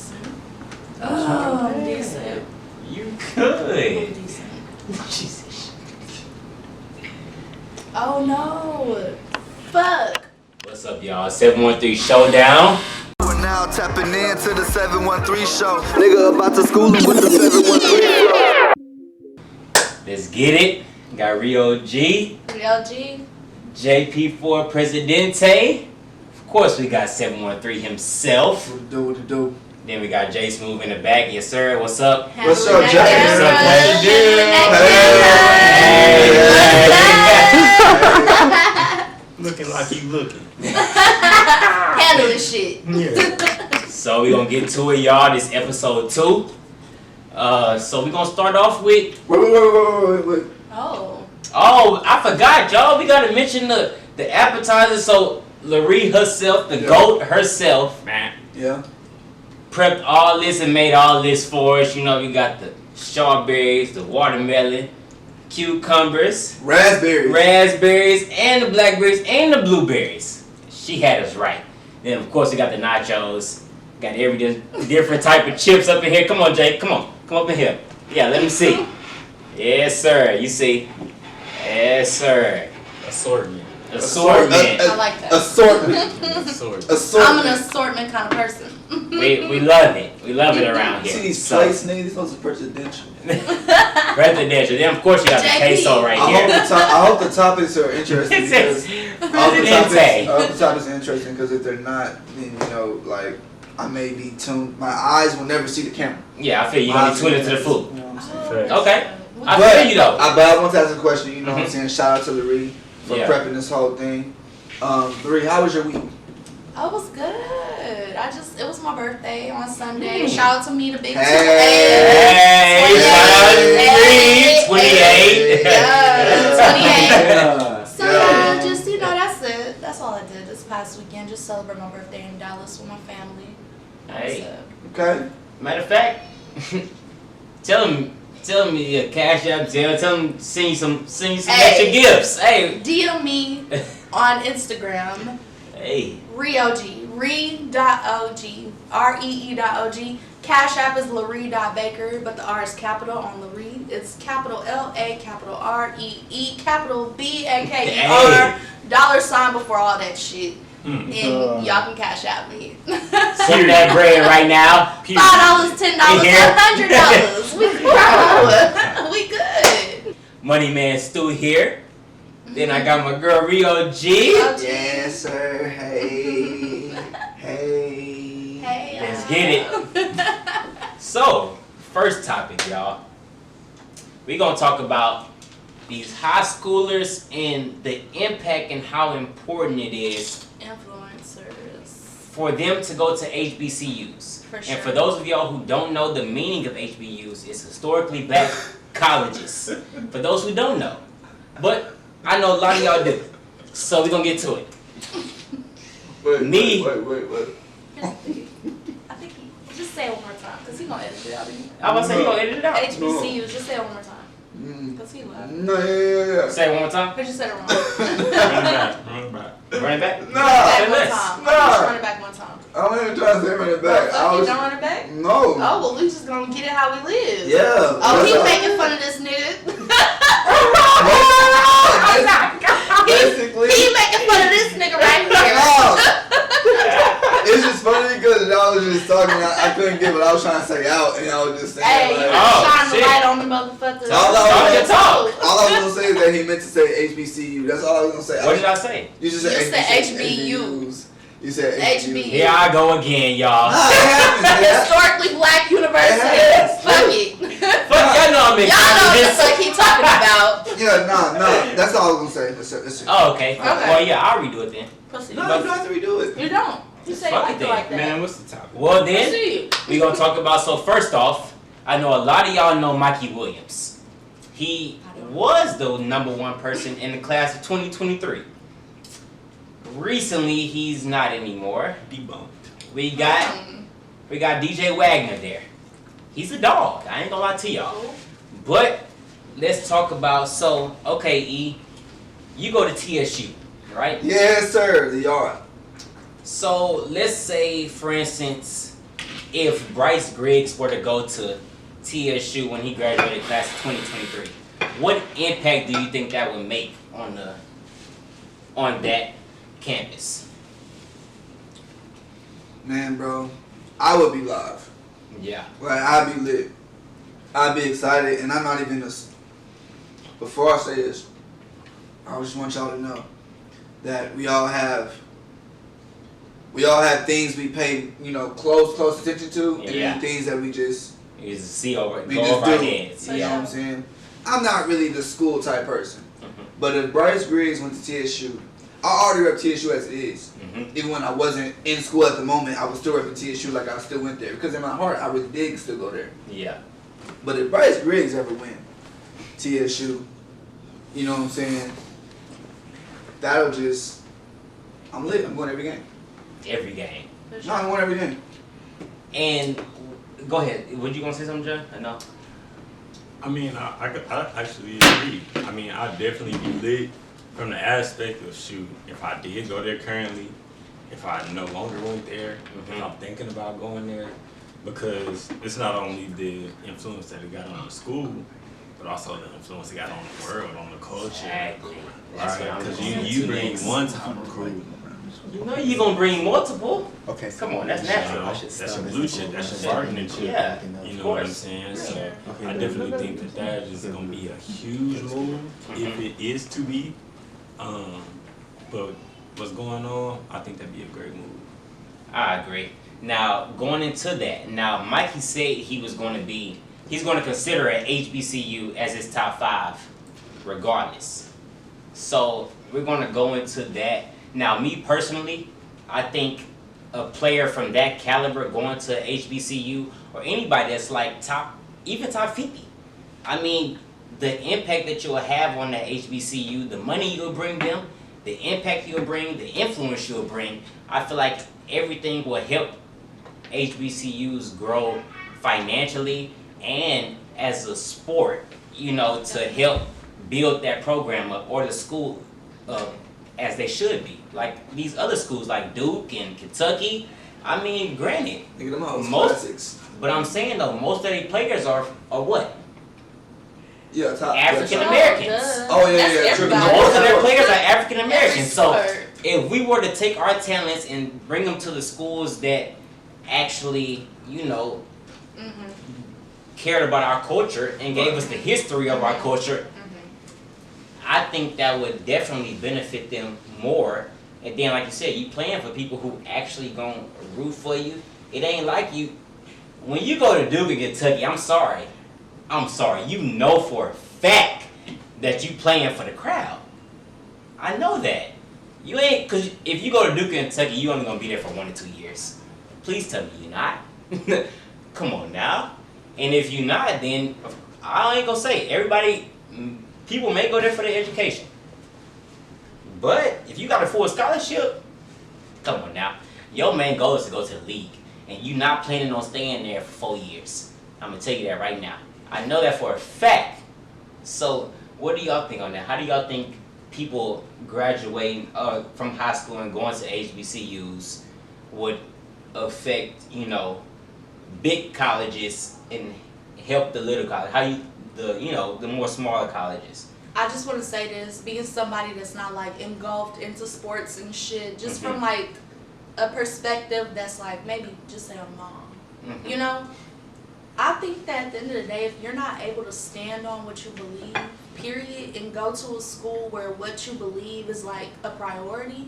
decent. Oh, I'm decent. You I'm could. decent. Jesus. Oh no. Fuck. What's up, y'all? 713 Showdown. We're now tapping into the 713 show. Nigga about to school him with the 713 flow. Let's get it. Got Rio G, Real G. JP4 Presidente. Of course, we got 713 himself. What to do? Then we got J Smooth in the back. Yes, sir. What's up? What's up, Jay? What's up, Hey. Looking like you looking. Handle this shit. Yeah. So we gonna get to it, y'all. This episode 2. So we gonna start off with. Wait. Oh, I forgot, y'all. We gotta mention the appetizer. So Laree herself, the GOAT herself, man, Yeah. prepped all this and made all this for us. You know, we got the strawberries, the watermelon, cucumbers, raspberries, and the blackberries, and the blueberries. She had us right. Then, of course, we got the nachos. Got every different type of chips up in here. Come on, Jay. Come up in here. Yeah, let me see. Yes, sir. You see. Yes, sir. Assortment. I like that. Assortment. I'm an assortment kind of person. We love it. We love it around here. See these plates, nigga? These ones are presidential. Presidential. Then, of course, you got the queso right here. I hope the topics are interesting because I hope the topics are interesting because if they're not, then you know, like I may be tuned. My eyes will never see the camera. Yeah, I feel you gonna be tuned into the food. You know what I'm saying? Okay. I But feel you though. But I want to ask a question. You know what I'm saying? Shout out to Laree for Yeah. prepping this whole thing. Laree, how was your week? I was good. It was my birthday on Sunday. Shout out to me, the big Hey, 28. shout out to 28. Yeah, 28. So Yeah. just, you know, that's it. That's all I did this past weekend. Just celebrate my birthday in Dallas with my family. Hey. Okay. Matter of fact, tell me your cash app. Tell them send you some extra gifts. Hey. DM me on Instagram. Hey. Ree.og, REE.og. Cash app is Laree.Baker, but the R is capital on Laree. It's capital LA, capital REE, capital BAKER, $sign before all that shit. And y'all can cash out me. Send that bread right now. $5, $10, $100. We good. Money Man Stu here. Then I got my girl Rio G. Yes, sir. Hey. Hey. Let's get it. So, first topic, y'all. We're going to talk about these high schoolers and the impact and how important it is Influencers. for them to go to HBCUs. For sure. And for those of y'all who don't know the meaning of HBCUs, it's historically black colleges. For those who don't know. But I know a lot of y'all do. So we're going to get to it. Wait. I think just say it one more time, because he's going to edit it out. I was about to say, you going to edit it out. HBCUs, just say it one more time. Because he left. No, yeah. Say it one more time. Because you said it wrong. Run it back. Run it No. back one time. No. Just run it back one time. I wasn't even trying to say run it back. Fuck, you don't run it back? No. Oh, well, we just going to get it how we live. Yeah. Oh, he making fun of this nigga. Basically. He making fun of this nigga right here. It's just funny because I was just talking. I couldn't get what I was trying to say out, and I was just saying. Hey, like, shine the shit. light on the motherfucker. All I was Talk. gonna say is that he meant to say HBCU. That's all I was gonna say. What did I say? You just You said said HBCUs. You said HBU. Here I go again, y'all. Nah, it happens. Historically black university. Yes. Fuck it. Fuck, y'all know I'm in Y'all know what the this. fuck he talking about. Yeah, nah. That's all I was gonna say. Listen. Oh, okay. Well, yeah, I'll redo it then. Pussy. No, you don't have to redo it. You don't. You say Fuck like it it like then. that. Man, what's the topic? Well, then, Pussy. we gonna talk about, so first off, I know a lot of y'all know Mikey Williams. He was the #1 person in the class of 2023. Recently, he's not anymore. Debunked. We got DJ Wagner there. He's a dog. I ain't gonna lie to y'all. But let's talk about, so, okay, E, you go to TSU, right? Yes, sir. The yard. So let's say, for instance, if Bryce Griggs were to go to TSU when he graduated class of 2023, what impact do you think that would make on that campus? Man, bro, I would be live. Yeah. Like, I'd be lit. I'd be excited, and I'm not even before I say this, I just want y'all to know that we all have things we pay, close attention to, and then things that we just you just see over our heads. You know what I'm saying? I'm not really the school type person, but if Bryce Griggs went to TSU, I already rep TSU as it is. Even when I wasn't in school at the moment, I was still repping TSU like I still went there because in my heart I really did still go there. Yeah. But if Bryce Griggs ever went TSU, you know what I'm saying? That'll just, I'm lit. I'm going every game. Every game. No, I'm going every game. And go ahead. Were you gonna say something, John? No. I mean, I actually agree. I mean, I'd definitely be lit from the aspect of shoot. If I did go there currently, if I no longer went there, if I'm thinking about going there, because it's not only the influence that it got on the school, but also the influence it got on the world, on the culture. Exactly. Right? Because you bring one type of crew. You know you're gonna bring multiple. Okay. Come on, that's natural. That's your blue chip. That's your bargaining chip. Yeah. You know what I'm saying? So I definitely think that is gonna be a huge move if it is to be. But what's going on? I think that'd be a great move. I agree. Now going into that, now Mikey said he's going to consider an HBCU as his top 5, regardless. So we're going to go into that. Now, me personally, I think a player from that caliber going to HBCU or anybody that's like top 50. I mean, the impact that you'll have on that HBCU, the money you'll bring them, the impact you'll bring, the influence you'll bring, I feel like everything will help HBCUs grow financially and as a sport, to help build that program up or the school as they should be. Like these other schools like Duke and Kentucky, I mean, granted, classics. But I'm saying though, most of the players are what? Yeah, top African Americans. Oh yeah. Most of their players are African Americans. So if we were to take our talents and bring them to the schools that actually, cared about our culture and gave us the history of our culture, I think that would definitely benefit them more. And then, like you said, you playing for people who actually gonna root for you. It ain't like you when you go to Duke and Kentucky. I'm sorry. You know for a fact that you playing for the crowd. I know that. You ain't, cause if you go to Duke and Kentucky, you only gonna be there for 1 or 2 years. Please tell me you're not. Come on now. And if you're not, then I ain't gonna say everybody. People may go there for their education. But if you got a full scholarship, come on now. Your main goal is to go to the league. And you're not planning on staying there for 4 years. I'm going to tell you that right now. I know that for a fact. So what do y'all think on that? How do y'all think people graduating from high school and going to HBCUs would affect, big colleges and help the little college? The more smaller colleges. I just want to say this, being somebody that's not like engulfed into sports and shit, just from like a perspective that's like maybe just say a mom, I think that at the end of the day, if you're not able to stand on what you believe, period, and go to a school where what you believe is like a priority,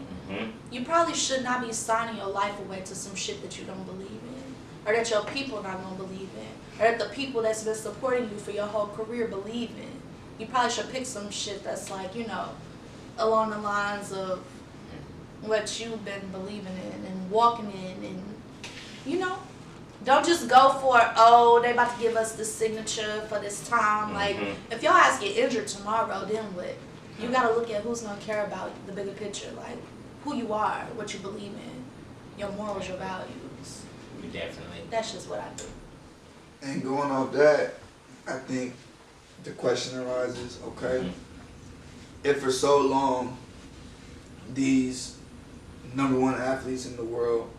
you probably should not be signing your life away to some shit that you don't believe in, or that your people not gonna believe in, or that the people that's been supporting you for your whole career believe in. You probably should pick some shit that's like, along the lines of what you've been believing in and walking in, and, don't just go for, they about to give us the signature for this time. Like, if your ass get injured tomorrow, then what? You gotta look at who's gonna care about the bigger picture, like who you are, what you believe in, your morals, your values. Definitely. That's just what I do. And going off that, I think the question arises, okay, if for so long these #1 athletes in the world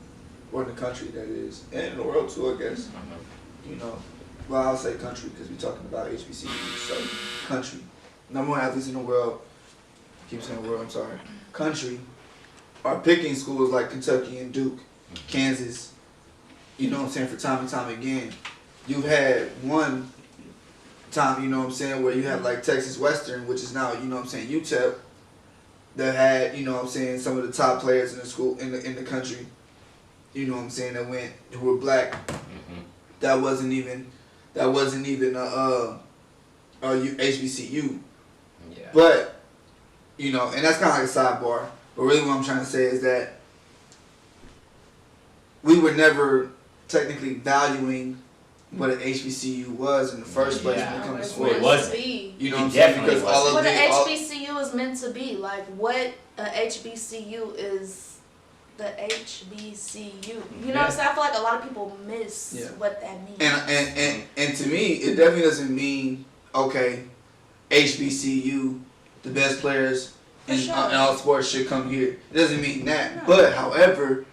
or in the country that is, and in the world too, I guess. You know, well, I'll say country because we're talking about HBCU, so country. Number one athletes in the world, I keep saying world, I'm sorry, country, are picking schools like Kentucky and Duke, Kansas, you know what I'm saying, for time and time again. You've had one time, you know what I'm saying, where you have like Texas Western, which is now, you know what I'm saying, UTEP, that had, you know what I'm saying, some of the top players in the school, in the country, you know what I'm saying, that went, who were black. That wasn't even a HBCU. Yeah. But, you know, and that's kind of like a sidebar. But really what I'm trying to say is that we were never technically valuing what an HBCU was in the first place when it comes to sports. It wasn't. You know what I'm saying? Because all of what the an HBCU is meant to be. Like, what a HBCU is the HBCU. You know what I'm saying? I feel like a lot of people miss what that means. And to me, it definitely doesn't mean, okay, HBCU, the best players in all sports should come here. It doesn't mean that. No. But, however,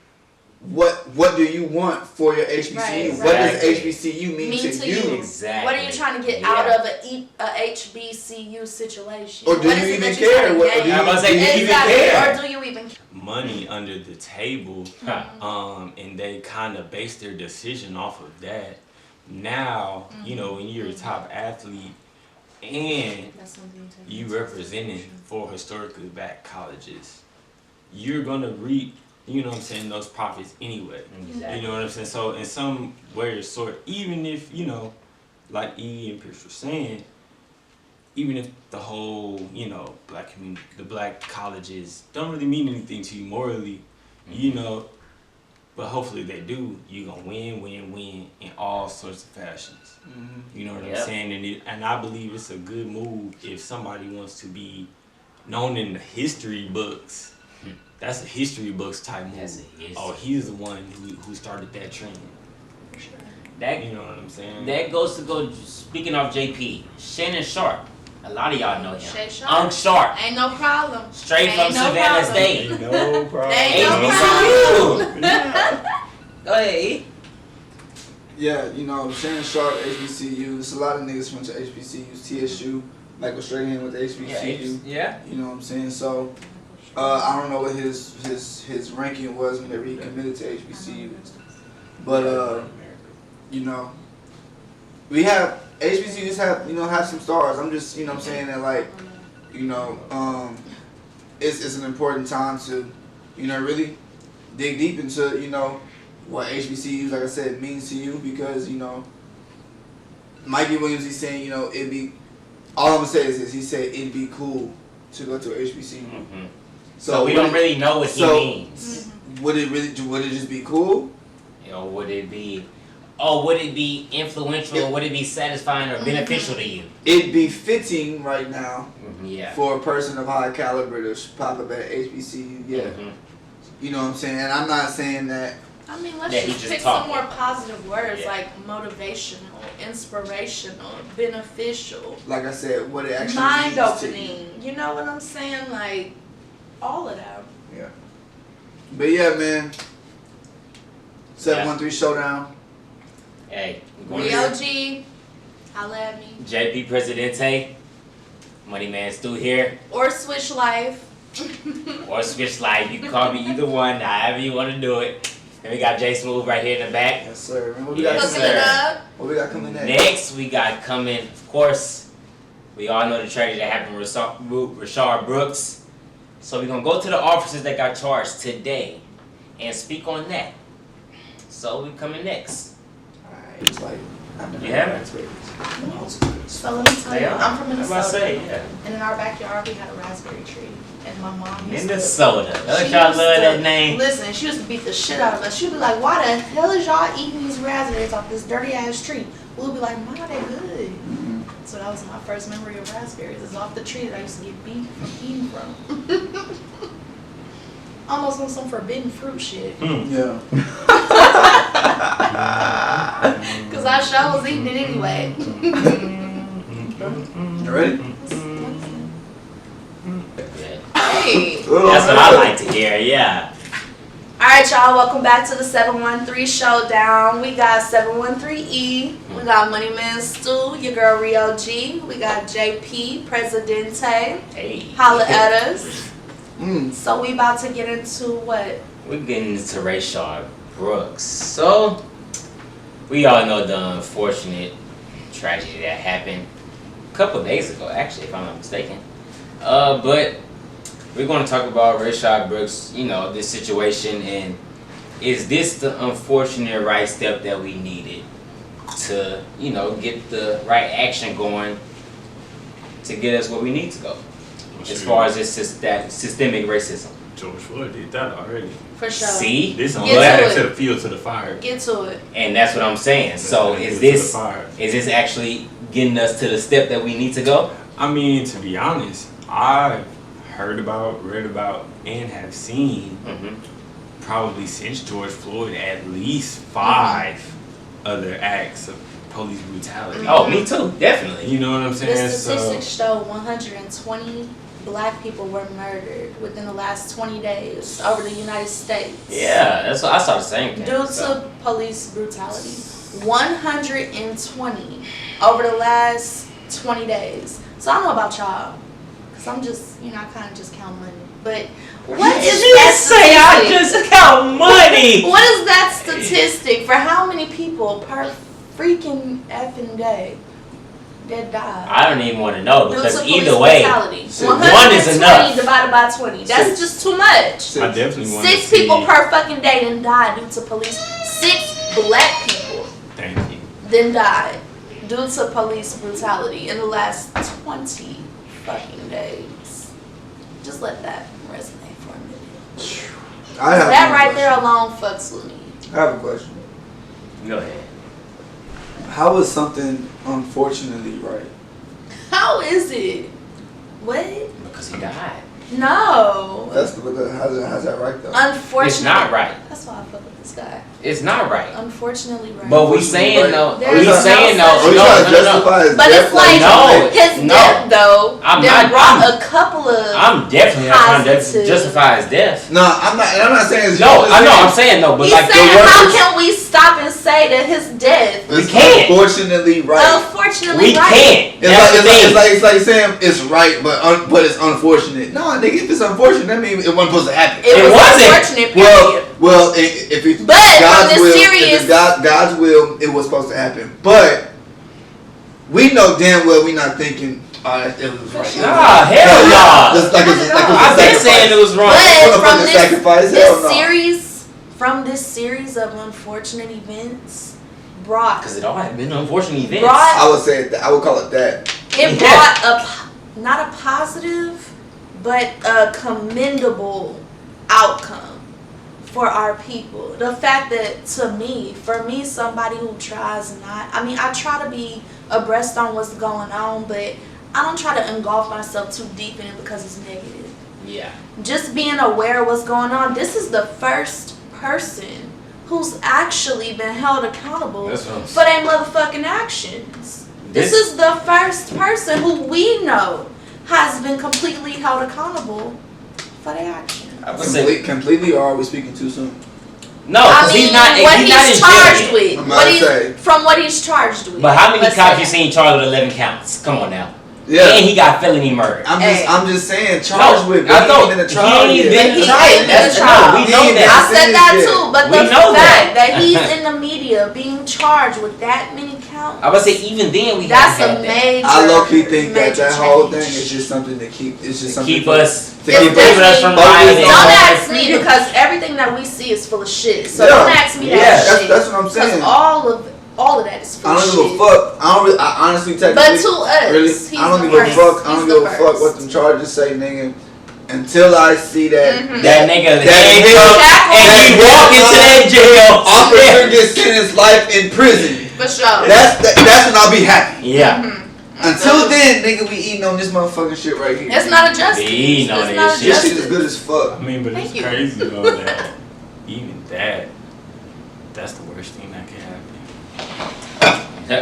what do you want for your HBCU? Right. What does HBCU mean to you? Exactly. What are you trying to get out of a HBCU situation? Or do you even care? Or do you even care? Or do you even care? Money under the table, and they kind of base their decision off of that. Now, you know, when you're a top athlete and you representing for historically black colleges, you're gonna reap, you know what I'm saying, those profits anyway. Exactly. You know what I'm saying? So in some way or sort, even if, you know, like E and Pierce were saying, even if the whole, you know, black community, the black colleges don't really mean anything to you morally, you know, but hopefully they do, you're gonna win in all sorts of fashions. You know what I'm saying? And I believe it's a good move if somebody wants to be known in the history books. That's a history books type move. Oh, he's the one who started that trend. That, you know what I'm saying? That goes to go, speaking of JP, Shannon Sharp. A lot of y'all know him. Shay Sharp. Unc Sharp. Ain't no problem. Straight from Savannah State. Ain't no problem. Ain't no problem. Go ahead. Yeah, you know, Shannon Sharp, HBCU. There's a lot of niggas went to HBCUs, TSU, like was straight in with HBCU. Yeah. You know what I'm saying? So, I don't know what his ranking was whenever he committed to HBCU. But, you know, we have, HBCUs have some stars. I'm just, you know what I'm saying, that like, you know, it's an important time to, you know, really dig deep into, you know, what HBCUs, like I said, means to you, because, you know, Mikey Williams, he's saying, you know, it'd be, all I'm gonna say is this, he said it'd be cool to go to a HBCU. So we don't really know what he means. Would it just be cool? You know, would it be influential, or would it be satisfying or beneficial to you? It'd be fitting right now Yeah. for a person of high caliber to pop up at HBCU. Yeah. You know what I'm saying? And I'm not saying that. I mean, let's Yeah, just pick some more positive words like motivational, inspirational, beneficial. Like I said, what it actually mind means opening. You know what I'm saying? Like, all of that. Yeah. But yeah, man. 713 Showdown. Hey. Rio G. Holla at me. JP Presidente. Money Man Stu here. Or Switch Life. Or Switch Life. You can call me either one, however you want to do it. And we got J Smooth right here in the back. Yes, sir. Man, what we Yes, got sir. coming? What we got coming next? Next, we got coming, of course, we all know the tragedy that happened with Rayshard Brooks. So we're going to go to the officers that got charged today and speak on that. So we coming next. Alright, it's like, You have it? So let me tell you, I'm from Minnesota. I'm about to say, yeah. And in our backyard, we had a raspberry tree. And my mom used Minnesota. Don't she y'all used love to- that name? Listen, she used to beat the shit out of us. She'd be like, why the hell is y'all eating these raspberries off this dirty ass tree? We'll be like, Mom, they're good. So that was my first memory of raspberries. Is off the tree that I used to get beat from eating from. Almost on some forbidden fruit shit. Yeah. Cause I sure was eating it anyway. You ready? Hey. That's what I like to hear, yeah. Alright, Alright, y'all, welcome back to the 713 Showdown. We got 713E, we got Money Man Stu, your girl Rio G, we got JP, Presidente. Hey. Holla at us. So we about to get into what? We're getting into Rayshard Brooks. So, we all know the unfortunate tragedy that happened a couple of days ago, actually, if I'm not mistaken. But we're going to talk about Rayshard Brooks, you know, this situation, and is this the unfortunate right step that we needed to, you know, get the right action going to get us where we need to go as far as this systemic racism? George Floyd did that already. For sure. See? This only Get to added it. to the fuel to the fire. Get to it. And that's what I'm saying. So is this actually getting us to the step that we need to go? I mean, to be honest, I've heard about, read about, and have seen probably since George Floyd at least 5 other acts of police brutality. Oh, me too, definitely. You know what I'm saying? The statistics show 120 black people were murdered within the last 20 days over the United States. Yeah, that's what I saw the same thing. Due to police brutality. 120 over the last 20 days. So I don't know about y'all. Because I'm just, you know, I kind of just count money. But what is that say I statistic? just count money? What is that statistic for how many people per freaking effing day that died? I don't even want to know Due because to either police way, brutality. 1 is enough. 120 divided by 20. That's just too much. I definitely want to 6 people per fucking day done died due to police. 6 black people Thank you. then died due to police brutality in the last 20 fucking days. Just let that resonate for a minute. That right there alone fucks with me. I have a question. Go ahead. How is something unfortunately right? How is it? What? Because he died. No. How's that right though? Unfortunately. It's not right. That's why I fuck with this guy. It's not right. Unfortunately right. But we saying though. There's We no saying such though. thing. No. But it's like No. his No. death though. I'm that not- brought a couple of I'm definitely not trying to positive. justify his death. No, I'm not saying it's No, I know. I'm saying no, but He's like saying the word how is- can we stop and say that his death It's can't. unfortunately right. unfortunately we right? can't. It's That's the thing. like saying it's right, but it's unfortunate. No, nigga, if it's unfortunate, that means it wasn't supposed to happen. It was wasn't. unfortunate, period. Well, if it's But from God's this will, serious- if it's God's will, it was supposed to happen. But we know damn well we not thinking, it was right. Nah, hell nah. It's like it's I've been saying it was wrong. But from Motherfucking sacrifice, this hell series of unfortunate events brought Because it all had been unfortunate events. I would say that. I would call it that. it brought not a positive but a commendable outcome for our people. The fact that for me, somebody who tries not, I mean, I try to be abreast on what's going on, but I don't try to engulf myself too deep in it because it's negative. Yeah. Just being aware of what's going on. This is the first person who's actually been held accountable That's what I'm for their motherfucking actions. This is the first person who we know has been completely held accountable for their actions. I would say Completely, or are we speaking too soon? no, I because mean, he's not. what He's not in he's jail charged yet. with. I'm about to say. From what he's charged with. But how many Let's cops say you that. seen charged with 11 counts? Come on now. Yeah. And he got felony murder. I'm just saying, charged with. I know. He ain't been in a trial He ain't yet. been He tried. ain't been That's in trial. no. We know He ain't that. I said that Yeah. too, but We the know fact that. that he's in the media being charged with that many counts, I would say even then we that's haven't a had that. major. I low key think that major whole change. thing is just something to keep. It's just To something keep to- us. to It's keep Keeping us from rioting. Don't Yeah. ask me because everything that we see is full of shit. So Yeah. don't ask me that Yeah. shit. That's what I'm saying. Because all of that is full I of don't shit. give a fuck. I honestly But technically. to us, Really, he's I don't the give a first. fuck. I He's don't the give a fuck first. what them charges say, nigga. Until I see that That nigga that handcuffed and he walk into that jail. officer gets sentenced life in prison. For sure. That's when I'll be happy. Yeah. Until then, nigga, we eating on this motherfucking shit right here. It's not a justice. We eating on It's that not a shit. This shit is justice. good as fuck. I mean, but Thank it's you. crazy though that even that's the worst thing that can happen.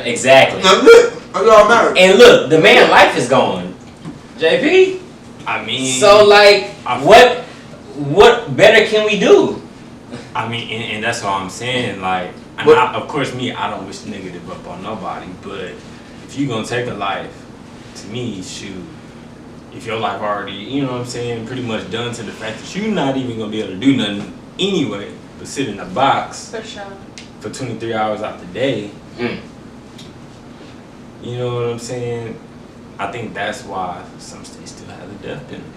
Exactly. Now look, that's all matters. And look, the man's life is gone. JP. I mean, So like, what better can we do? I mean, and that's all I'm saying. Like, of course, I don't wish negative up on nobody. But if you gonna take a life, to me, shoot, if your life already, you know what I'm saying, pretty much done to the fact that you're not even gonna be able to do nothing anyway, but sit in a box For sure. for 23 hours out the day. You know what I'm saying? I think that's why some states still have the death penalty.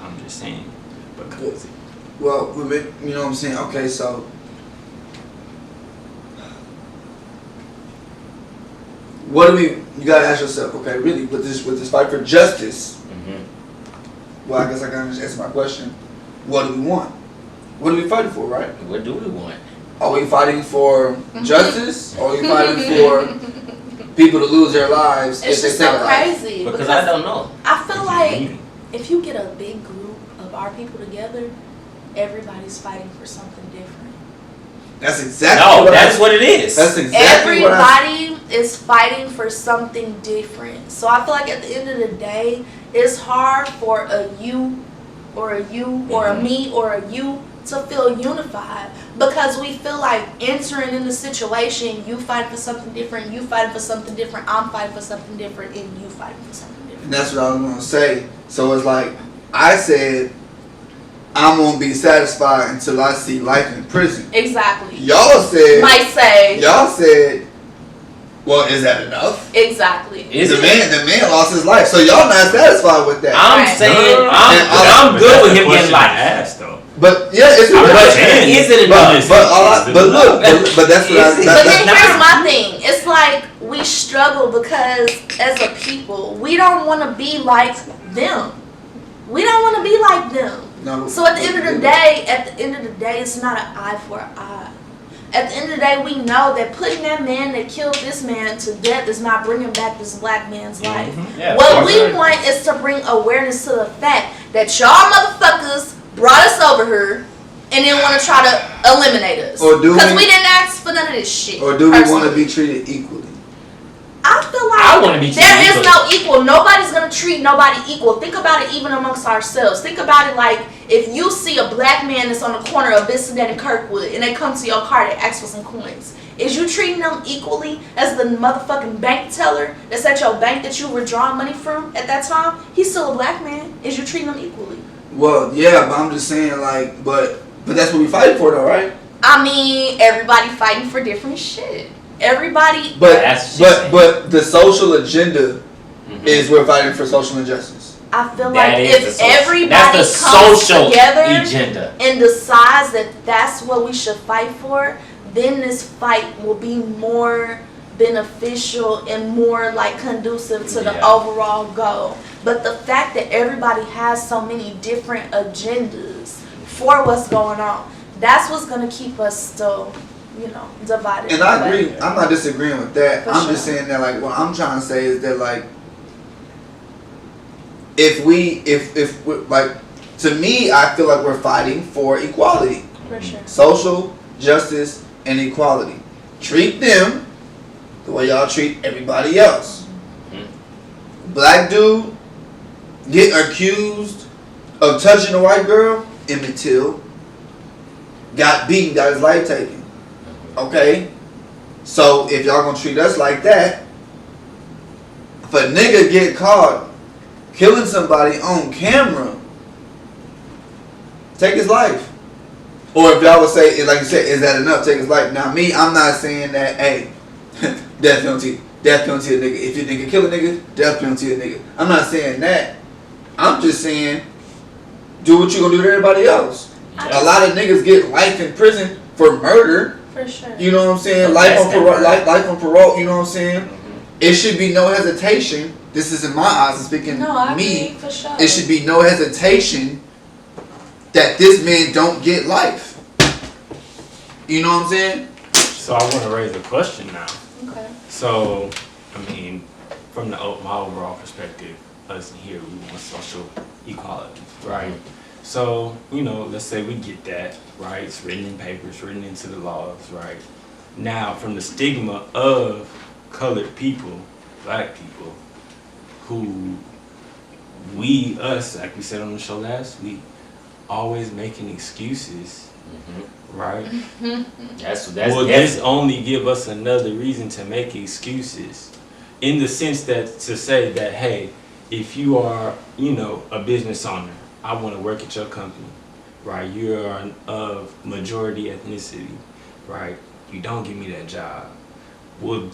I'm just saying, because well, you know what I'm saying? Okay, so what do we? You gotta ask yourself. Okay, really, with this fight for justice. Well, I guess I can just answer my question. What do we want? What are we fighting for, right? What do we want? Are we fighting for justice? Or are we fighting for people to lose their lives? It's just so crazy. Because I don't know. I feel like if you get a big group of our people together, everybody's fighting for something different. That's exactly what it is. That's exactly everybody is fighting for something different. So I feel like at the end of the day, it's hard for a you or a me or a you to feel unified, because we feel like entering in the situation, you fight for something different, you fight for something different, I'm fighting for something different, and you fighting for something different. And that's what I was gonna say. So it's like I said, I won't be satisfied until I see life in prison. Exactly. Y'all said. Y'all said. Well, is that enough? Exactly. The man lost his life, so y'all not satisfied with that. I'm saying I'm good with him getting life. But yeah, it's is it enough? But that's what But then here's my thing. It's like we struggle because as a people, we don't want to be like them. We don't want to be like them. No, so at the end of the day, it's not an eye for an eye. At the end of the day, we know that putting that man that killed this man to death is not bringing back this black man's life. Yeah, what we want is to bring awareness to the fact that y'all motherfuckers brought us over here and then want to try to eliminate us. Because we didn't ask for none of this shit. Or do we want to be treated equally? I feel like there is no equal. Nobody's going to treat nobody equal. Think about it even amongst ourselves. Think about it like if you see a black man that's on the corner of Bissonnette and Kirkwood and they come to your car to ask for some coins. Is you treating them equally as the motherfucking bank teller that's at your bank that you were drawing money from at that time? He's still a black man. Is you treating them equally? Well, yeah, but I'm just saying like, but that's what we fighting for though, right? I mean, everybody fighting for different shit. Everybody, but the social agenda is we're fighting for social injustice. I feel like if everybody comes together and decides that that's what we should fight for, then this fight will be more beneficial and more like conducive to the overall goal. But the fact that everybody has so many different agendas for what's going on, that's what's gonna keep us still, divided. And I agree. I'm not disagreeing with that. I'm just saying that like what I'm trying to say is that like if like to me I feel like we're fighting for equality. For sure. Social justice and equality. Treat them the way y'all treat everybody else. Black dude get accused of touching a white girl, Emmett Till got beaten, got his life taken. Okay, so if y'all gonna treat us like that, if a nigga get caught killing somebody on camera, take his life. Or if y'all would say, like you said, is that enough? Take his life. Now me, I'm not saying that, hey, death penalty a nigga. If you nigga kill a nigga, death penalty a nigga. I'm not saying that. I'm just saying, do what you gonna do to everybody else. A lot of niggas get life in prison for murder. For sure. You know what I'm saying? Life on parole, you know what I'm saying? It should be no hesitation. This is in my eyes, I'm speaking me. For sure. It should be no hesitation that this man don't get life. You know what I'm saying? So I want to raise a question now. Okay. So, I mean, from my overall perspective, us here, we want social equality, right? So, let's say we get that, right? It's written in papers, written into the laws, right? Now, from the stigma of colored people, black people, who us, like we said on the show last week, always making excuses Right? That's Will this only give us another reason to make excuses? In the sense that to say that, hey, if you are, you know, a business owner, I want to work at your company, right? You are of majority ethnicity, right? You don't give me that job. Will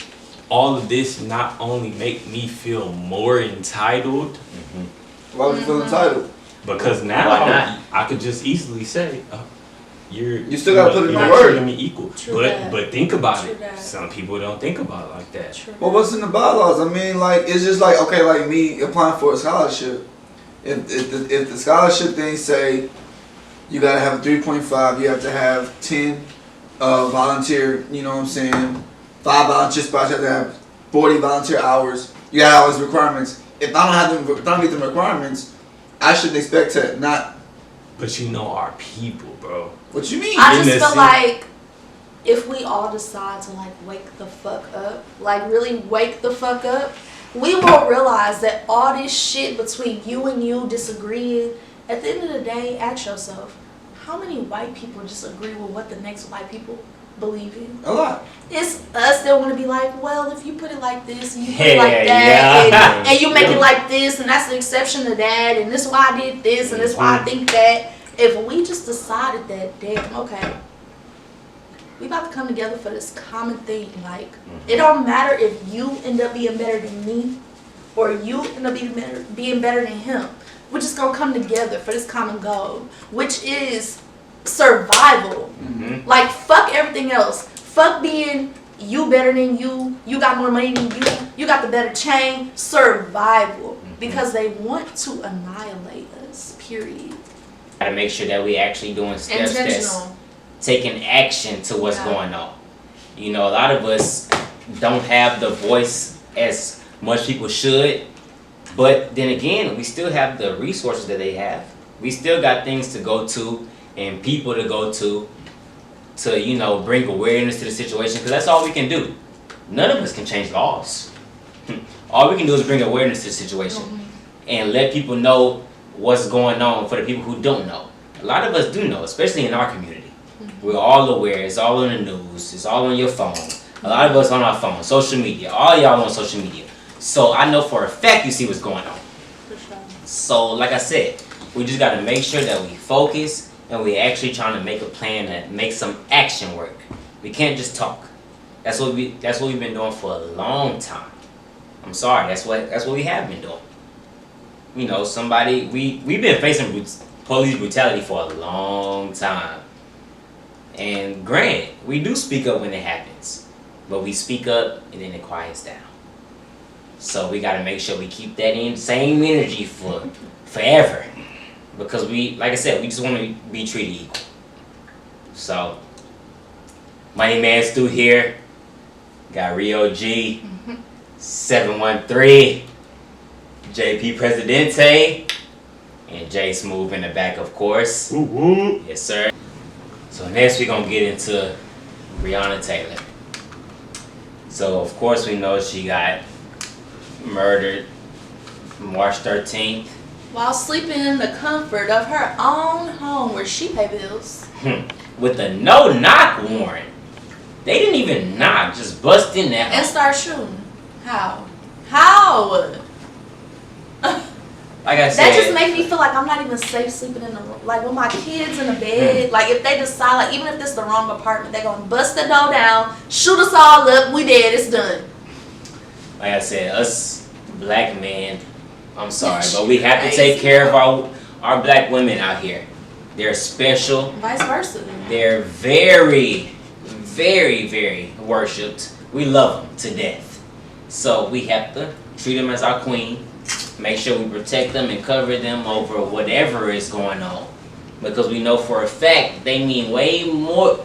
all of this not only make me feel more entitled? Why would you feel entitled? Because now I could just easily say, you still gotta put in the you're work. treating me equal. But think about it. That. Some people don't think about it like that. Well, what's in the bylaws? I mean, like, it's just like, okay, like me applying for a scholarship. If the scholarship thing say you gotta have a 3.5, you have to have 10 volunteer, you know what I'm saying, 5 volunteer spots, you have to have 40 volunteer hours. You got all those requirements. If I don't have them, if I don't meet them requirements, I shouldn't expect to not. But you know our people, bro. What you mean? I just feel like if we all decide to like wake the fuck up, like really wake the fuck up, we will realize that all this shit between you and you disagreeing, at the end of the day, ask yourself, how many white people just agree with what the next white people believe in? A lot. It's us that want to be like, well, if you put it like this and you put it like that, and you make it like this, and that's the exception to that, and this is why I did this, and this is why I think that. If we just decided that, damn, okay, we about to come together for this common thing. Like, it don't matter if you end up being better than me, or you end up being better than him. We're just gonna come together for this common goal, which is survival. Like, fuck everything else. Fuck being you better than you got more money than you got the better chain. Survival. Because they want to annihilate us, period. Gotta make sure that we actually doing steps that's taking action to what's going on. You know, a lot of us don't have the voice as much people should, but then again, we still have the resources that they have. We still got things to go to and people to go to, you know, bring awareness to the situation, because that's all we can do. None of us can change laws. All we can do is bring awareness to the situation and let people know what's going on for the people who don't know. A lot of us do know, especially in our community. We're all aware. It's all on the news. It's all on your phone. A lot of us on our phone, social media. All y'all on social media. So I know for a fact you see what's going on. For sure. So like I said, we just got to make sure that we focus and we actually trying to make a plan that makes some action work. We can't just talk. That's what we've been doing for a long time. I'm sorry. That's what we have been doing. You know, we've been facing police brutality for a long time. And granted, we do speak up when it happens. But we speak up and then it quiets down. So we got to make sure we keep that same energy for forever. Because like I said, we just want to be treated equal. So, Money Man Stu here. Got Rio G. 713. JP Presidente, and J Smooth in the back, of course. Yes, sir. So next we're gonna get into Breonna Taylor. So of course we know she got murdered March 13th. While sleeping in the comfort of her own home where she pay bills. With a no-knock warrant. They didn't even knock, just bust in that and start shooting. How? How? Like I said, that just makes me feel like I'm not even safe sleeping in the room. Like with my kids in the bed, like if they decide, like even if this the wrong apartment, they're gonna bust the door down, shoot us all up, we dead, it's done. Like I said, us black men, I'm sorry, but we have to take care of our black women out here. They're special. Vice versa. They're very, very, very worshipped. We love them to death. So we have to treat them as our queen. Make sure we protect them and cover them over whatever is going on. Because we know for a fact they mean way more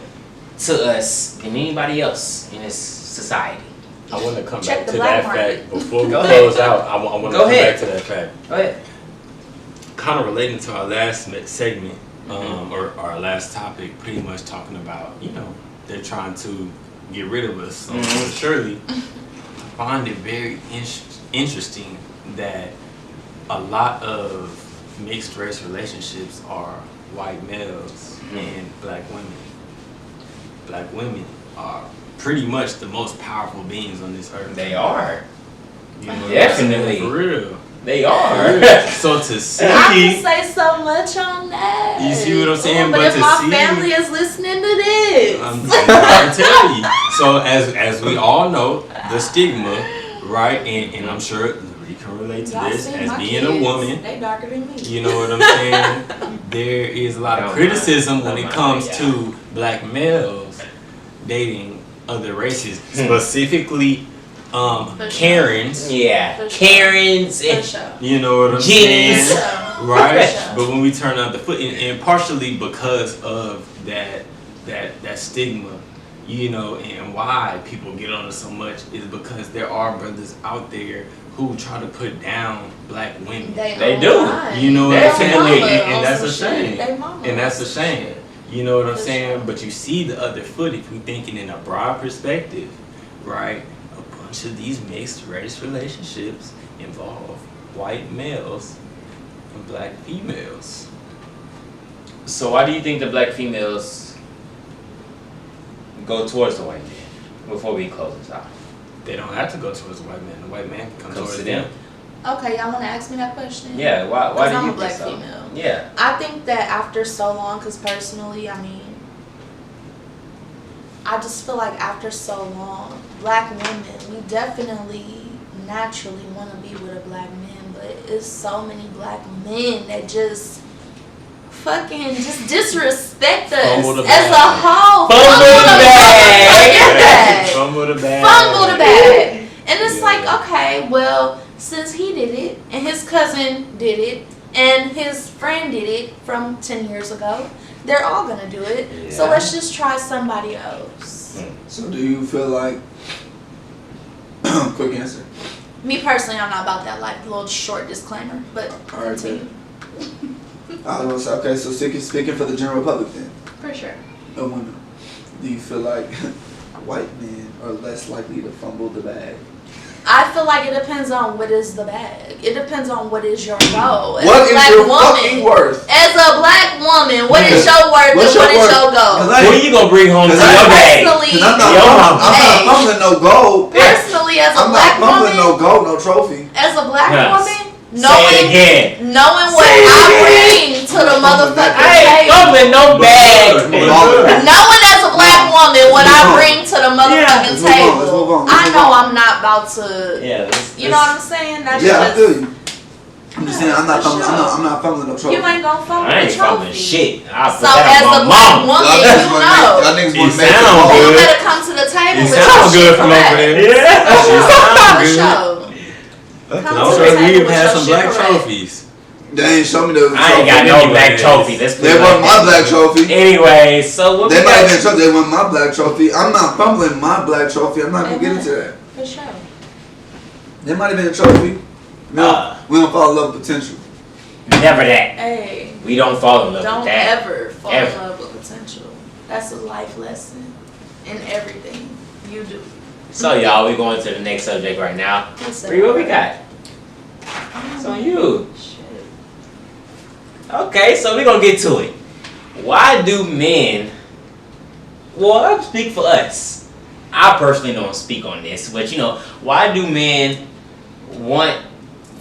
to us than anybody else in this society. I want to come Check back the to black that market. fact before we close out. I want to come back to that fact. Go ahead. Kind of relating to our last segment, or our last topic, pretty much talking about, you know, they're trying to get rid of us. So surely, I find it very interesting that a lot of mixed race relationships are white males and black women. Black women are pretty much the most powerful beings on this earth. They are. You know, Definitely. for real. They are. So to see, I can say so much on that. You see what I'm saying? Ooh, but if to my see, family is listening to this, I'm trying to tell you. So as we all know, the stigma, right? And I'm sure we can relate to y'all this see as my being kids, a woman. they darker than me. You know what I'm saying? There is a lot of criticism when it comes to black males dating other races, specifically Karens. Yeah, For sure. Karens and For sure. You know what I'm Jennies. saying? For Right? sure. But when we turn out the foot, and partially because of that stigma, you know, and why people get on it so much is because there are brothers out there who try to put down black women. They do. You know what I'm saying? Definitely. And that's a shame. And that's a shame. You know what I'm For saying? sure. But you see the other foot if we're thinking in a broad perspective, right? A bunch of these mixed race relationships involve white males and black females. So why do you think the black females go towards the white man before we close this out? They don't have to go towards the white man. The white man can come Comes towards to them. them. Okay, y'all want to ask me that question? Yeah, why do I'm you a black think so? female. Yeah. I think that after so long, because personally, I mean, I just feel like after so long, black women, we definitely naturally want to be with a black man, but it's so many black men that just fucking just disrespect us Fumble the as a bag. whole. Fumble the bag. Fumble the bag. Fumble the bag. And it's Yeah. like, okay, well, since he did it, and his cousin did it, and his friend did it from 10 years ago, they're all gonna do it. So Yeah. let's just try somebody else. So do you feel like, quick answer. Me personally, I'm not about that life. A little short disclaimer, but All right, continue. I was gonna say, okay, so speaking for the general public then, For sure. of women, do you feel like white men are less likely to fumble the bag? I feel like it depends on what is the bag. It depends on what is your goal. As What a is black your woman, fucking worth? As a black woman, what is your worth What's and what your is worth? your goal? 'Cause I Who ain't- you gonna bring home to Cause I- your bag? Personally, Cause I'm not, Yo, I'm Hey. not fumbling no gold. personally, as a I'm black not fumbling woman, no gold, no trophy. as a black Yes. woman, Say it knowing again. what Say it I again. bring to the motherfucking I ain't table. fumbling no bag. Knowing as a black woman what I Let's move on. bring to the motherfucking Let's move on, table, let's move on, I let's know move on. I'm not about to. Yeah. You know what I'm saying? That's Yeah, I just, feel you. I'm just saying, I'm not For fumbling. sure. I'm not fumbling no trophy. you ain't gonna fumble I ain't the trophy. fumbling shit. I put So that as on a my black mama. woman, Y'all you niggas wanna know. make- y'all niggas It wanna make sound it You good. better come to the table It with sounds your good shit from over correct. there. Yeah. For sure. sound For good. sure. Okay. Come I'm to sure the table we've with had your some shit black correct. trophies. They ain't show me the trophy. I ain't got no Anyways. black trophy. Let's put They it want like my that. black trophy. Anyway, so what They we might have been got? trophy. They want my black trophy. I'm not fumbling my black trophy. I'm not gonna get Amen. into that. For sure. They might have been a trophy. We don't fall in love with potential. Never that. Hey. We don't fall in love Don't with that. ever fall Ever. in love with potential. That's a life lesson in everything you do. So y'all, we going to the next subject right now. What's Bree, what we got? It's on you. Shit. Okay, so we're gonna get to it. Why do men, well, I'll speak for us. I personally don't speak on this, but you know, why do men want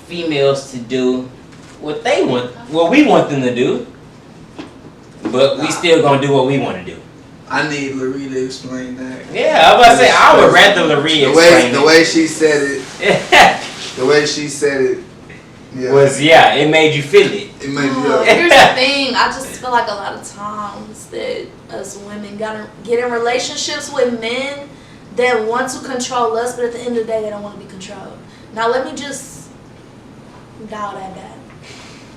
females to do what they want, what we want them to do, but we still gonna do what we want to do? I need Larry to explain that. Yeah, I was about to say, I would rather Larry explain The way she said it. The way she said it. Yeah. it made you feel it. It made me Oh, up. here's the thing. I just feel like a lot of times that us women gotta get in relationships with men that want to control us, but at the end of the day, they don't want to be controlled. Now, let me just dial that back.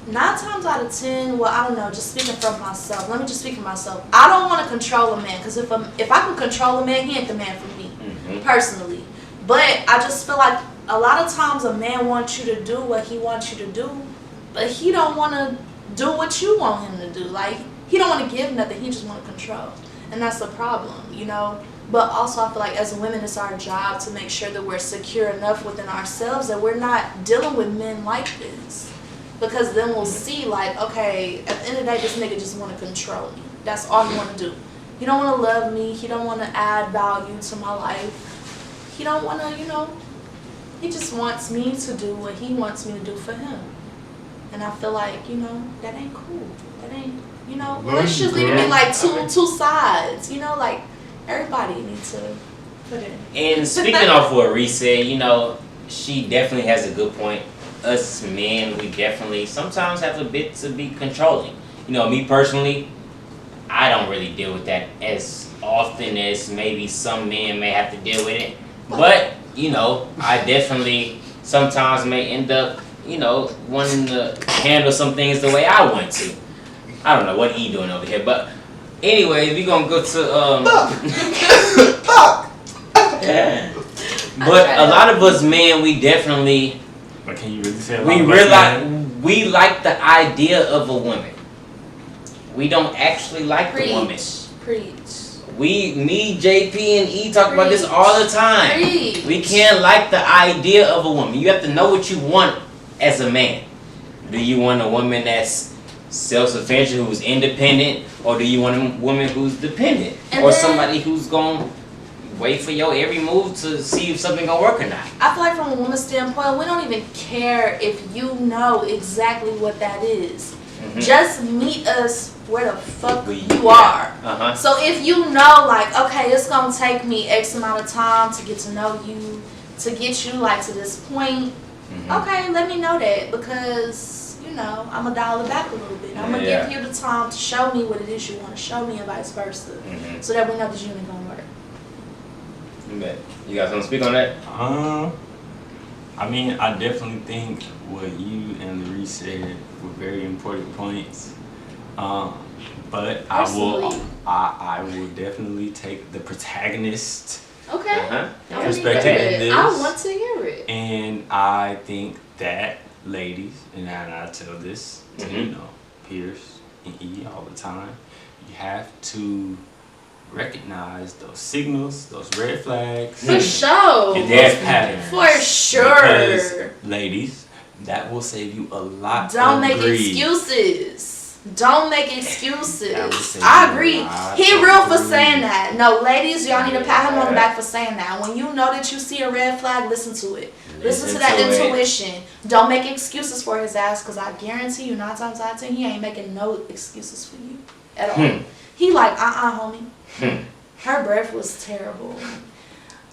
9 times out of 10, well, I don't know, just speaking for myself. Let me just speak for myself. I don't want to control a man, because if I can control a man, he ain't the man for me, personally. But I just feel like a lot of times a man wants you to do what he wants you to do, but he don't want to do what you want him to do. Like, he don't want to give nothing, he just want to control. And that's the problem, you know? But also I feel like as women, it's our job to make sure that we're secure enough within ourselves that we're not dealing with men like this. Because then we'll see, like, okay, at the end of the day, this nigga just want to control me. That's all he want to do. He don't want to love me. He don't want to add value to my life. He don't want to, he just wants me to do what he wants me to do for him. And I feel like, that ain't cool. That ain't, relationships need to be like two sides. Like everybody needs to put in. And speaking of what Reese said, she definitely has a good point. Us men, we definitely sometimes have a bit to be controlling. Me personally, I don't really deal with that as often as maybe some men may have to deal with it. But, I definitely sometimes may end up, wanting to handle some things the way I want to. I don't know what he doing over here, but anyways, we gonna go to But a lot of us men, we definitely. But can you really say we like the idea of a woman. We don't actually like the woman. Preach. Me, JP, and E talk about this all the time. Preach. We can't like the idea of a woman. You have to know what you want as a man. Do you want a woman that's self-sufficient, who's independent, or do you want a woman who's dependent, or somebody who's gonna wait for your every move to see if something gonna work or not? I feel like from a woman's standpoint, we don't even care if you know exactly what that is. Mm-hmm. Just meet us where the fuck you are. Uh-huh. So if you know, like, okay, it's gonna take me X amount of time to get to know you, to get you like to this point. Mm-hmm. Okay, let me know that, because I'm gonna dial it back a little bit. I'm gonna give you the time to show me what it is you want to show me, and vice versa, so that we know this unit gonna work. You guys want to speak on that? I mean, I definitely think what you and Larry said were very important points. But I will definitely take the protagonist. Okay. Perspective in this. I want to hear it. And I think that ladies, and I tell this to Pierce and E all the time, you have to recognize those signals, those red flags, for sure, and those patterns. For sure, because ladies, that will save you a lot. Don't make excuses. Don't make excuses. I agree. He real for saying that. No, ladies, y'all need to pat him on the back for saying that. When you know that you see a red flag, listen to it. Listen to that intuition. Don't make excuses for his ass, because I guarantee you 9 times out of 10 he ain't making no excuses for you at all. He like, homie. Her breath was terrible.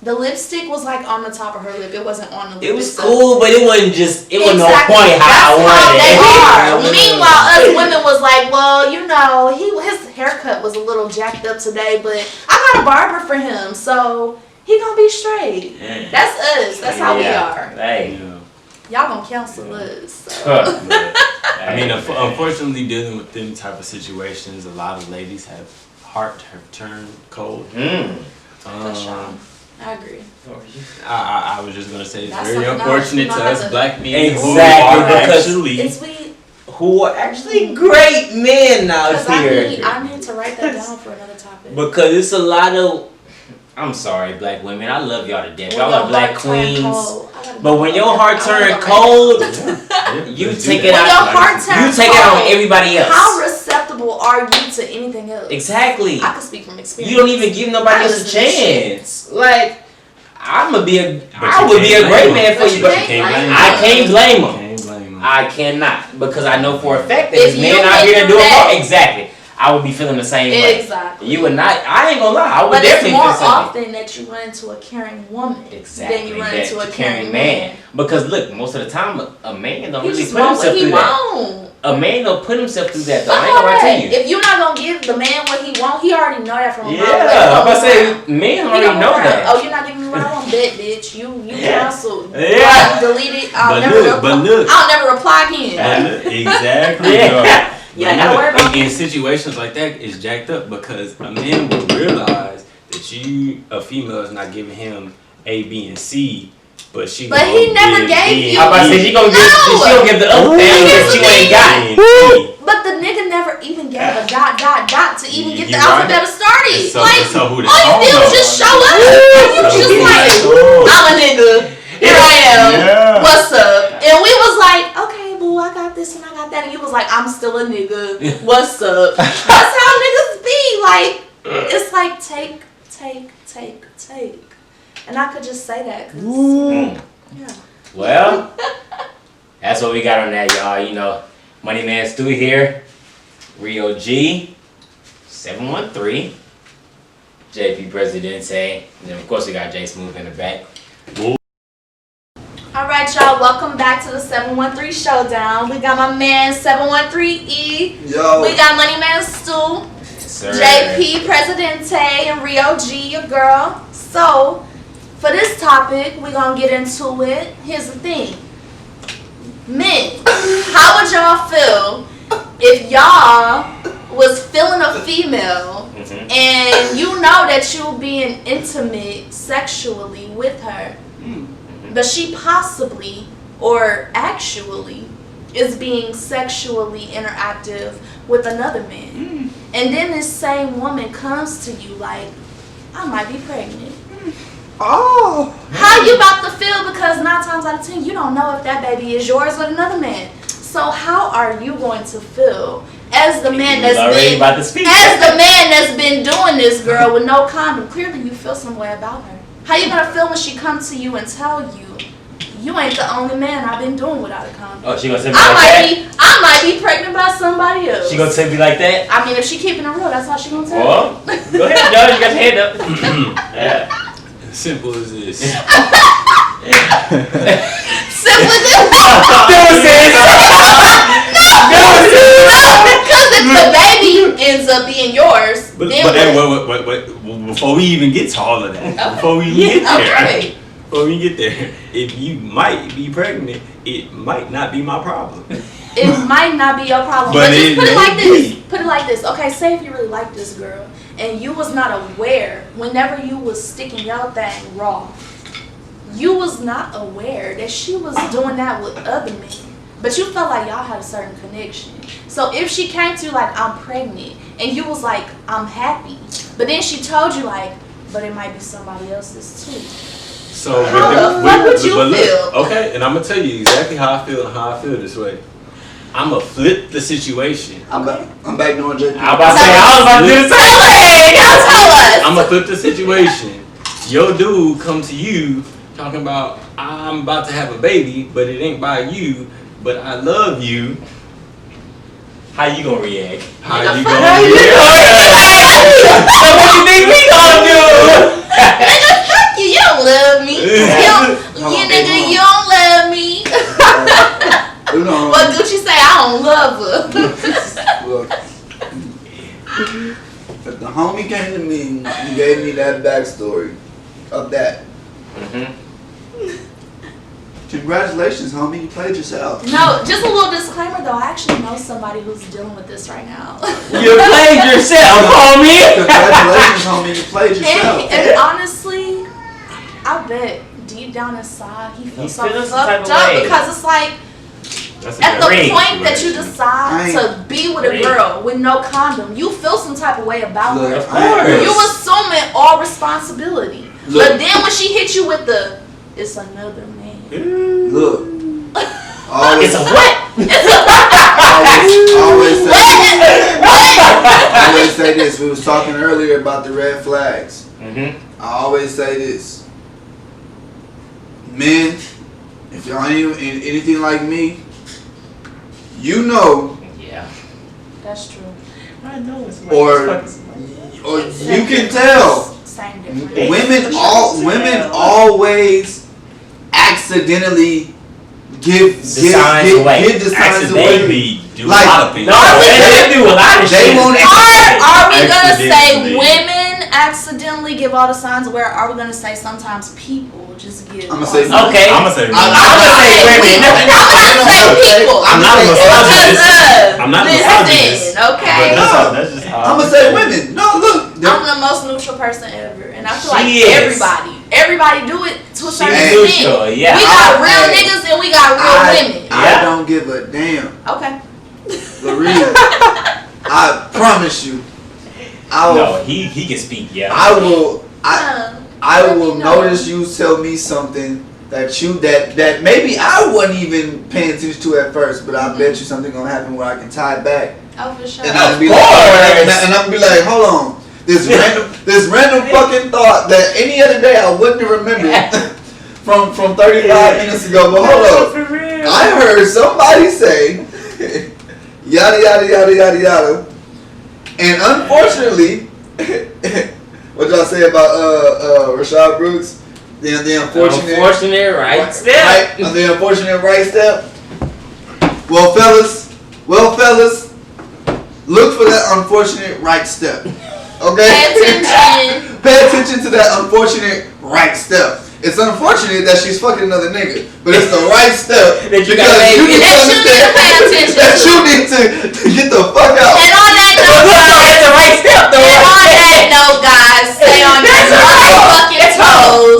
The lipstick was like on the top of her lip. It wasn't on the lip. It was cool, but it wasn't just. It wasn't on point how I wanted it. Meanwhile, us women was like, well, his haircut was a little jacked up today, but I got a barber for him, so he gonna be straight. That's us. That's how we are. Hey. Y'all gonna counsel us. So. I mean, unfortunately, dealing with them type of situations, a lot of ladies have turned cold. For sure. I agree. I was just gonna say it's very unfortunate to us black men who are actually great men out here. I need to write that down for another topic. Because it's a lot of. I'm sorry, black women. I love y'all to death. Y'all are black queens. But when your heart turns cold, you take it out. You take it on everybody else. How receptible are you to anything else? Exactly. I can speak from experience. You don't even give nobody else a chance. Like, I would be a great man for you, but I can't blame him. I cannot, because I know for a fact that there's men out here doing more. Exactly. I would be feeling the same way. Exactly. You would not. I ain't gonna lie. I would definitely feel the same. But it's more often that you run into a caring woman than you run into a caring man. Because look, most of the time, a man don't really just put himself through that. Won't. A man don't put himself through that though. I ain't gonna lie to you. If you're not gonna give the man what he want, he already know that from a mile away. I'm about to say, men already know that. Oh, you're not giving me what I want, bet, bitch. You canceled. Yeah. Delete it. I'll never reply again. Exactly. Yeah. In situations like that, it's jacked up because a man will realize that a female is not giving him A, B, and C, but he never gave you. I'm about to say she gonna give the other thing that you ain't got. But the nigga never even gave a ... to even get the alphabet started. So all you did was just show up. You was just like, I'm a nigga. Here I am. What's up? And we was like, okay, boo, I got this and nigga, what's up? That's how niggas be. Like, it's like take. And I could just say that. Yeah. Well, that's what we got on that, y'all. You know, Money Man Stu here. Rio G. 713. JP Presidente. And then, of course, we got J Smooth in the back. Alright, y'all, welcome back to the 713 Showdown. We got my man 713E. Yo. We got Money Man Stu, Sir. JP Presidente, and Rio G, your girl. So, for this topic, we're gonna get into it. Here's the thing. Men, how would y'all feel if y'all was feeling a female and you know that you're being intimate sexually with her, but she possibly or actually is being sexually interactive with another man, and then this same woman comes to you like, I might be pregnant. Oh. How you about to feel? Because 9 times out of 10 you don't know if that baby is yours with another man. So how are you going to feel as the man that's been doing this, girl, with no condom? Clearly you feel some way about her. How you gonna feel when she comes to you and tell you, you ain't the only man I've been doing without a condom? Oh, she gonna say me like that? I might be pregnant by somebody else. She gonna say me like that? I mean, if she keeping it real, that's how she gonna tell Well, go ahead, Joe. You got your hand up. Yeah. Simple as this. Simple as this. Because if the baby ends up being yours, But then what? wait, before we even get to all of that, before we even get there, if you might be pregnant, it might not be my problem. It might not be your problem. But just put it like this. Put it like this. Okay, say if you really like this girl and you was not aware whenever you was sticking your thing raw, you was not aware that she was doing that with other men. But you felt like y'all had a certain connection. So if she came to you like, I'm pregnant, and you was like, I'm happy, but then she told you like, but it might be somebody else's too. So how the fuck would you feel? Okay, and I'm gonna tell you exactly how I feel and how I feel this way. I'm gonna flip the situation. I'm back doing JP. I was about to do the same thing. Tell us. I'm gonna flip the situation. Your dude come to you talking about, I'm about to have a baby, but it ain't by you, but I love you. How you gonna react? How you fuck gonna react? So what you think we gonna do? Nigga, fuck you. You don't love me. You don't love me. What Gucci say? I don't love her. Look, if the homie came to me and gave me that backstory of that, congratulations, homie, you played yourself. No, just a little disclaimer though. I actually know somebody who's dealing with this right now. You played yourself, homie. Congratulations, homie, you played yourself. And honestly, I bet deep down inside he feels so feels some type fucked of up way. because it's like, That's at the great point that you decide to be with a Great. girl with no condom, you feel some type of way about her. Of course. You assuming all responsibility. Look. But then when she hit you with the, it's another man. Look, always, It's a what? always say this. We was talking earlier about the red flags. I always say this. Men, if y'all ain't anything like me, you know, Yeah. That's true. I know it's or you can tell. Same difference. Women always accidentally give the signs away. Do Like, a lot of things. No, they do a lot of shit. Are we gonna say Accidentally. women accidentally give all the signs away, or are we gonna say sometimes people just give? I'ma say all the Okay. I'm gonna say I'm gonna say women. I'm gonna say people. I'm not a misogynist. I'm not a Listen, misogynist. okay. But that's just how I'm gonna say women. No, look. I'm the most neutral person ever, and I feel like She is. everybody do it to a certain She's extent. neutral, yeah. We got I- real niggas and we got real women. I Yeah. don't give a damn. Okay. Larissa, I promise you, I will. No, he can speak. Yeah. I will. I Let will me know. notice you tell me something that maybe I wasn't even paying attention to at first, but I bet you something gonna happen where I can tie it back Oh, for sure. And I'm gonna be like, hold on. This random fucking thought that any other day I wouldn't have remembered from 35 minutes ago. But hold up. I heard somebody say yada yada yada yada yada. And unfortunately, what y'all say about Rayshard Brooks? The unfortunate right step. The unfortunate right step. Well, fellas, look for that unfortunate right step. Okay? Pay attention to that unfortunate right step. It's unfortunate that she's fucking another nigga, but it's the right step that you because you need to understand that you need to get the fuck out. And on that note, that's the right step, though. And on that note, guys, stay on your fucking toes.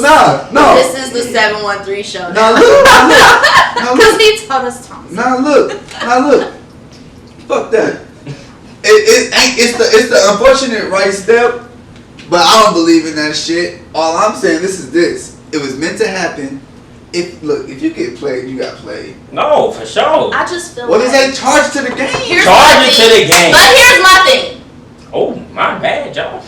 No. This is the 713 show. Now look. Because he told us Thomas. Now look. Fuck that. It's the unfortunate right step, but I don't believe in that shit. All I'm saying is this. It was meant to happen. If you get played, you got played. No, for sure. I just feel what is that charge to the game? Charge it to the game. But here's my thing. Oh, my bad, y'all.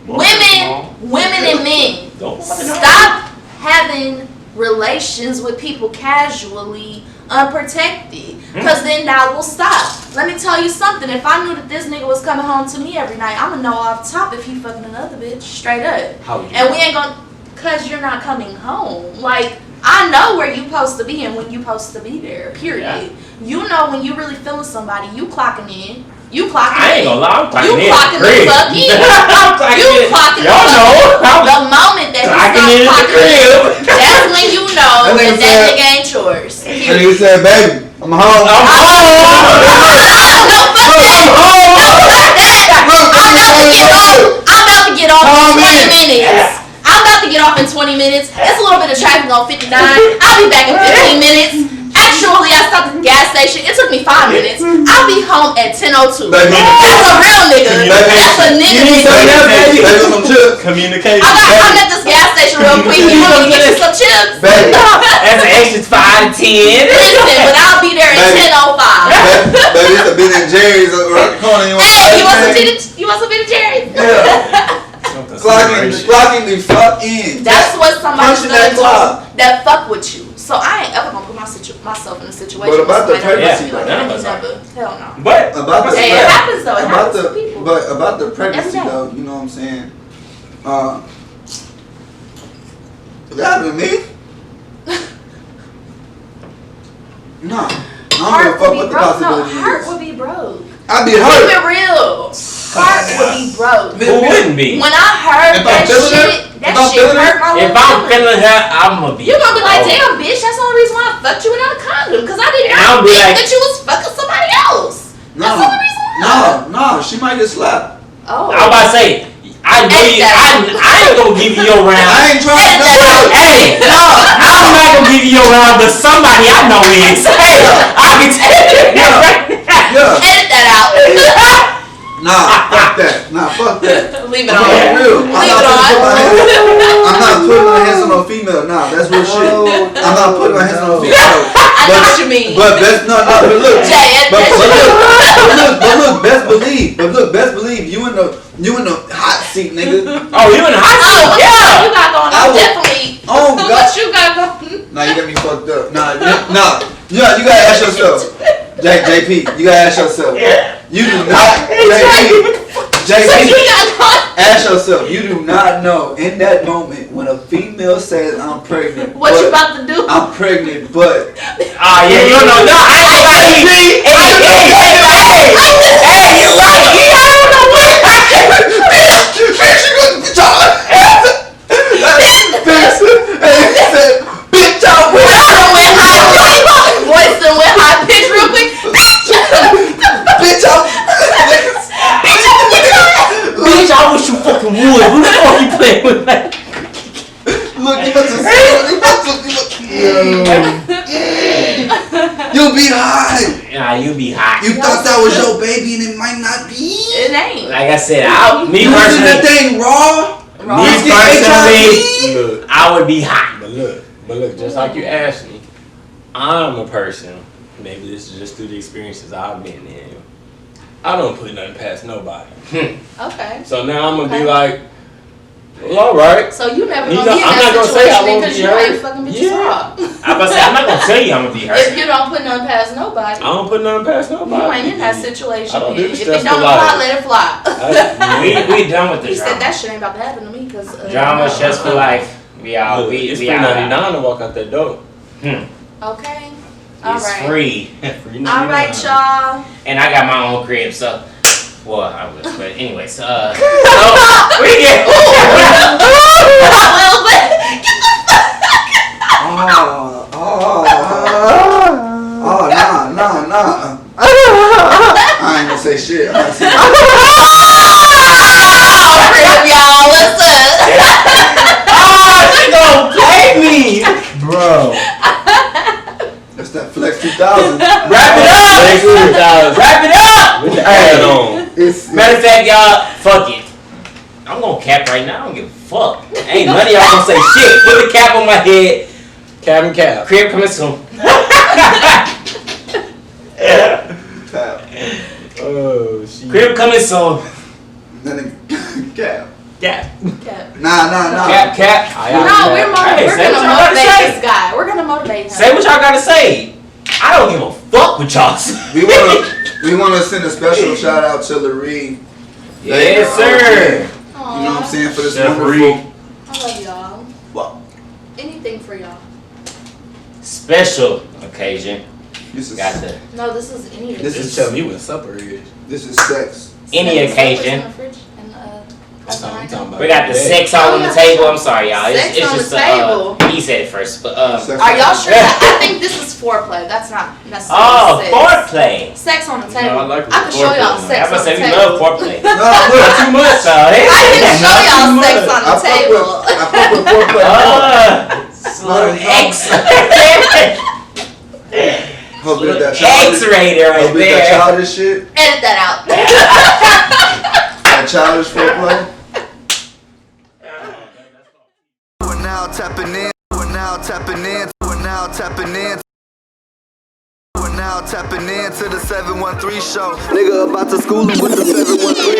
Women and men, stop having relations with people casually, unprotected. Because then that will stop. Let me tell you something. If I knew that this nigga was coming home to me every night, I'ma know off top if he fucking another bitch. Straight up. And we ain't gonna, cause you're not coming home. Like, I know where you supposed to be and when you supposed to be there. Period. Yeah. You know when you really feeling somebody, you clocking in. I ain't gonna lie, I'm clocking in. You clocking the fuck in. You clocking the fuck in. The moment that you stop clocking in, that's when you know that nigga ain't yours. And he said, baby, I'm home. No, fuck that. I'm about to get off in 20 minutes. I'm about to get off in 20 minutes. It's a little bit of traffic on 59. I'll be back in 15 minutes. Actually, I stopped at the gas station. It took me 5 minutes. I'll be home at 10:02. That's a real nigga. That's a nigga. Communication. I'm at this gas station real quick. You want me to get you some chips? That's an extra 5 to 10. Listen, but I'll be there at 10:05. Baby, it's a Ben and Jerry's around the corner. Hey, you want some Ben and Jerry's? Yeah. Clocking the fuck in. That's what somebody's gonna do that fuck with you. So I ain't ever gonna put myself in a situation. But about the pregnancy, hell no. But about the it happens though. It happens to people. But about the pregnancy though, you know what I'm saying? That happened to me? No. I don't give a fuck what the possibility is. Heart would be broke. I'd be hurt. Keep it real. Heart would be broke. Who wouldn't be? When I heard that shit hurt my little If I'm feeling her, I'm gonna be. You're gonna be like, damn, bitch, that's the only reason why I fucked you without a condom. Because I didn't know that you was fucking somebody else. That's the only reason why. No, she might get slapped. Oh. I was about to say, I ain't gonna give you your round. I ain't trying to. Hey, no, I'm not gonna give you your round, but somebody I know is. Hey, I can tell you. Yeah. Edit that out. Nah, fuck that. Leave it on. Real. Leave it on. I'm not putting my hands on no female. Nah, that's real shit. I'm not putting my hands on no female. I know what you mean. But look. Best believe you in the hot seat, nigga. Oh, you in the hot seat? Yeah. You got going on? Definitely. Oh God. What you got going? Nah, you got me fucked up. Nah. You gotta ask yourself. JP, you gotta ask yourself. You do not, JP, ask yourself. You do not know in that moment when a female says I'm pregnant. What you about to do? I'm pregnant, but. Ah, yeah, you don't know. No, hey, you're right. I don't know what. Bitch, I voice done went high pitch real quick. Bitch, Bitch, I wish you fucking would. Who the fuck you playing with? Look, you about to you'll be high. Nah, you be hot. You thought that was your baby and it might not be. It ain't. Like I said, me you personally, that thing raw. Me personally, I would be hot. But look, just like you asked me, I'm a person. Maybe this is just through the experiences I've been in. I don't put nothing past nobody. Okay. So now I'm gonna Okay. be like, well, all right. So you never You gonna know, be in I'm that not gonna say I situation won't because be you hurt. ain't fucking bitches Yeah. raw. I'm about to say, I'm not gonna tell you I'm gonna be If hurt. you don't put none past nobody, I don't put nothing past nobody. you ain't in that situation. I don't do the If it stressful don't apply, life. let it fly. We done with the He said that drama. shit ain't about to happen to me because Drama just for life. We all Look, we it's we free all 99 to walk out that door. Okay. All It's right. free. Free All right, 99. y'all. And I got my own crib, so well I would, but anyways, so we get Nah. I ain't gonna say shit. I'm Crib, y'all. What's up? she gonna play me, bro. That's that Flex 2000. Wrap it up. Wrap it up. With the ad on. Matter of fact, y'all, fuck it. I'm gonna cap right now. I don't give a fuck. Ain't none of y'all gonna say shit. Put the cap on my head. Cabin cap. Crib coming soon. Oh, shit. Crib coming soon. Cap. Cap. Nah. Cap. No, we're Hey, gonna say what y'all gotta motivate say. this guy. We're gonna motivate him. Say what y'all gotta say. I don't give a fuck what y'all say. We wanna send a special shout out to Laree. Yes, sir. Aw, You know what I'm saying, for this Chef wonderful. Reed. I love y'all. Wow. Anything for y'all. Special occasion. This is Got the No, this is any This Just is- tell me what supper is. this is sex. any occasion. In the fridge and, That's what I'm talking about. We got the sex all on the table. I'm sorry, y'all. Sex It's on just the table. he said it first, but Sex Are on y'all the- sure? I think this is foreplay. That's not necessarily oh, sex. foreplay. Sex on the table. I like I can show foreplay. y'all I sex was on about to the say we table. love foreplay. No, look. Too much, so I can show y'all sex on I the table. fuck with foreplay. Little X. Hope Little that childish. X-rated right Hope that there. childish shit. Edit that out. That childish foreplay. We're now tapping in. We're now tapping in. We're now tapping in. We're now tapping in to the 713 show. Nigga about to school him with the 713.